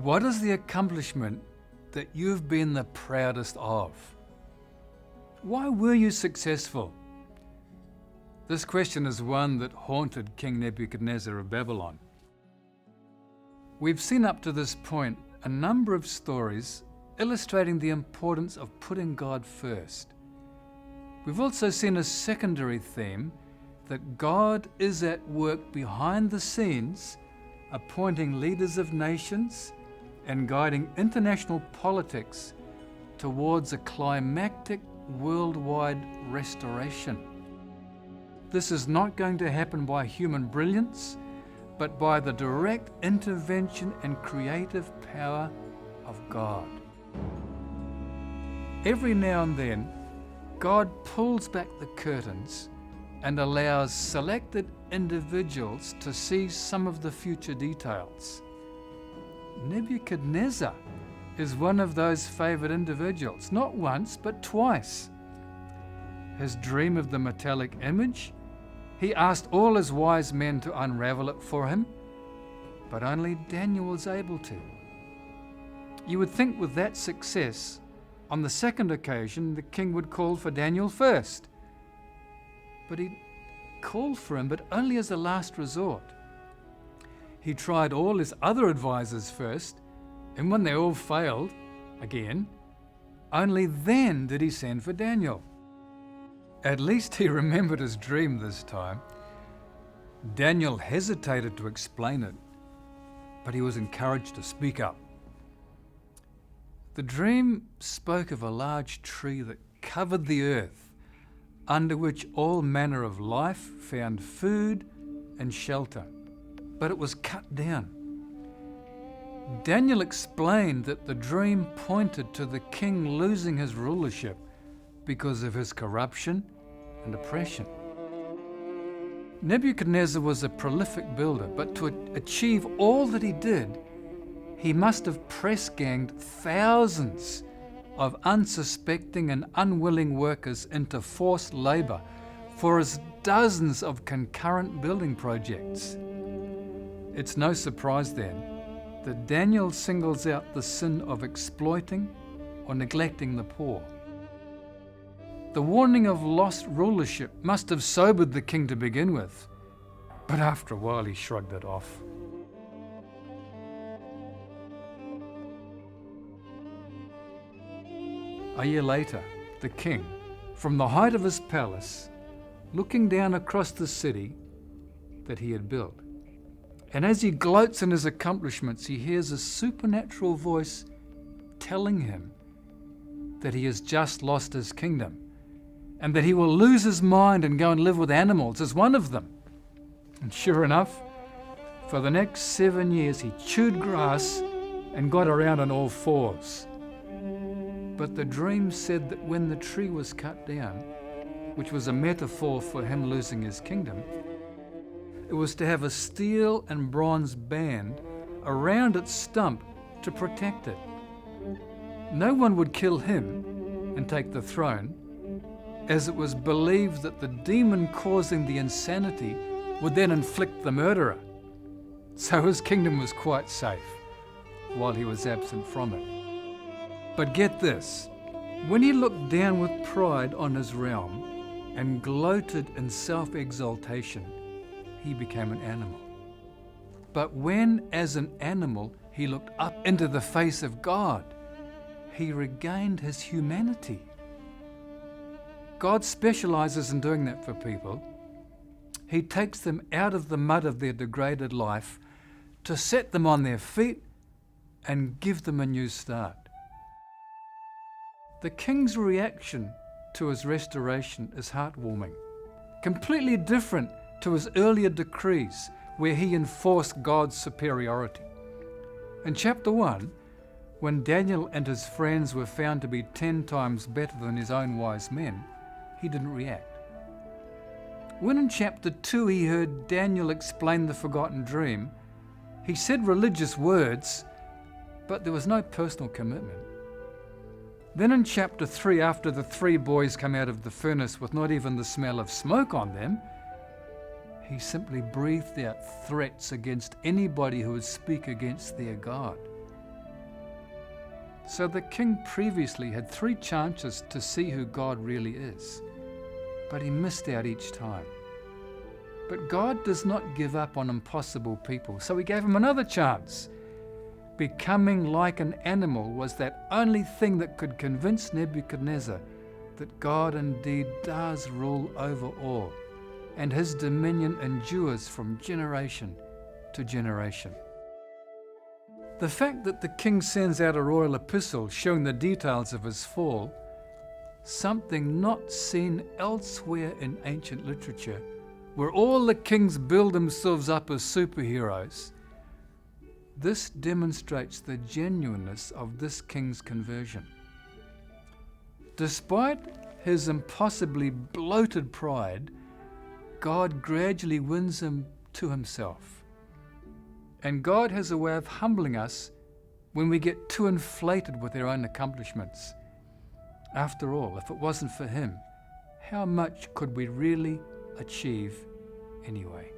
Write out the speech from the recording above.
What is the accomplishment that you've been the proudest of? Why were you successful? This question is one that haunted King Nebuchadnezzar of Babylon. We've seen up to this point a number of stories illustrating the importance of putting God first. We've also seen a secondary theme that God is at work behind the scenes, appointing leaders of nations and guiding international politics towards a climactic worldwide restoration. This is not going to happen by human brilliance, but by the direct intervention and creative power of God. Every now and then, God pulls back the curtains and allows selected individuals to see some of the future details. Nebuchadnezzar is one of those favored individuals, not once, but twice. His dream of the metallic image, he asked all his wise men to unravel it for him, but only Daniel was able to. You would think with that success, on the second occasion, the king would call for Daniel first. But he called for him, but only as a last resort. He tried all his other advisors first, and when they all failed, again, only then did he send for Daniel. At least he remembered his dream this time. Daniel hesitated to explain it, but he was encouraged to speak up. The dream spoke of a large tree that covered the earth, under which all manner of life found food and shelter, but it was cut down. Daniel explained that the dream pointed to the king losing his rulership because of his corruption and oppression. Nebuchadnezzar was a prolific builder, but to achieve all that he did, he must have press-ganged thousands of unsuspecting and unwilling workers into forced labor for his dozens of concurrent building projects. It's no surprise then that Daniel singles out the sin of exploiting or neglecting the poor. The warning of lost rulership must have sobered the king to begin with, but after a while he shrugged it off. A year later, the king, from the height of his palace, looking down across the city that he had built, and as he gloats in his accomplishments, he hears a supernatural voice telling him that he has just lost his kingdom and that he will lose his mind and go and live with animals as one of them. And sure enough, for the next 7 years he chewed grass and got around on all fours. But the dream said that when the tree was cut down, which was a metaphor for him losing his kingdom, it was to have a steel and bronze band around its stump to protect it. No one would kill him and take the throne, as it was believed that the demon causing the insanity would then inflict the murderer. So his kingdom was quite safe while he was absent from it. But get this, when he looked down with pride on his realm and gloated in self-exaltation, he became an animal. But when, as an animal, he looked up into the face of God, he regained his humanity. God specializes in doing that for people. He takes them out of the mud of their degraded life to set them on their feet and give them a new start. The king's reaction to his restoration is heartwarming, completely different to his earlier decrees where he enforced God's superiority. In chapter 1, when Daniel and his friends were found to be 10 times better than his own wise men, he didn't react. When in chapter 2 he heard Daniel explain the forgotten dream, he said religious words, but there was no personal commitment. Then in chapter 3, after the 3 boys come out of the furnace with not even the smell of smoke on them, he simply breathed out threats against anybody who would speak against their God. So the king previously had 3 chances to see who God really is, but he missed out each time. But God does not give up on impossible people, so he gave him another chance. Becoming like an animal was that only thing that could convince Nebuchadnezzar that God indeed does rule over all, and his dominion endures from generation to generation. The fact that the king sends out a royal epistle showing the details of his fall, something not seen elsewhere in ancient literature, where all the kings build themselves up as superheroes, this demonstrates the genuineness of this king's conversion. Despite his impossibly bloated pride, God gradually wins him to himself. And God has a way of humbling us when we get too inflated with our own accomplishments. After all, if it wasn't for him, how much could we really achieve anyway?